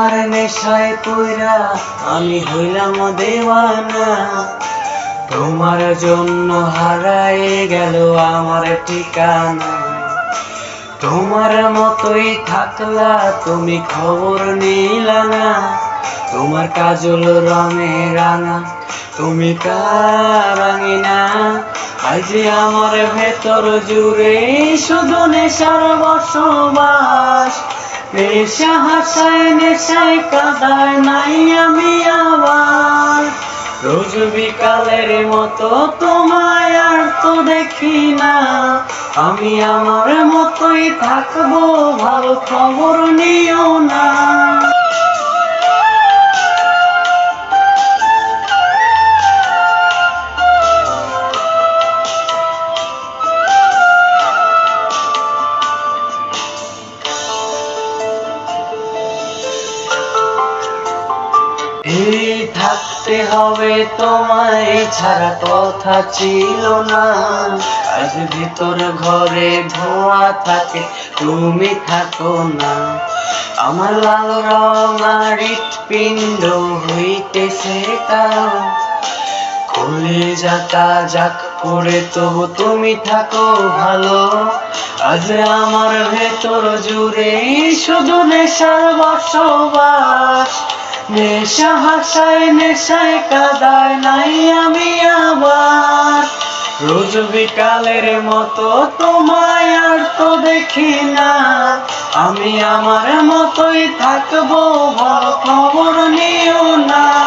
তোমার নেশায় পইরা আমি হইলাম দেওয়ানা। তোমার জন্য হারায় গেল আমার ঠিকানা। তোমার মতোই থাকলা তুমি খবর নিলা না। তোমার কাজল রঙে রাঙা তুমি কারাঙিনা। আজ আমার ভেতর জুড়ে শুধু নেশার বসবাস। নেশা হাসায় নেশায় কাদায় নাই আমি আবার। রোজ বিকালের মতো তোমায় আর তো দেখি না। আমি আমার মতোই থাকবো, ভালো খবর নিও না। এই থাকতে হবে তোমায় ছাড়া কথা ছিল না। আজ ভিতর ঘরে ধোয়া থাকে তুমি থাকো না। আমার লাল রঙা হৃৎপিণ্ড হইতেছে কালো। কলিজাটা যাক করে তবু তুমি থাকো ভালো। আজ আমার ভেতর জুড়ে শুধু নেশার বসবাস। নেশা হাসায় নেশায় কাদায় নাই আমি আবার। রোজ বিকালের মতো তোমায় আর তো দেখি না। আমি আমার মতোই থাকবো, ভালো খবর নিও না।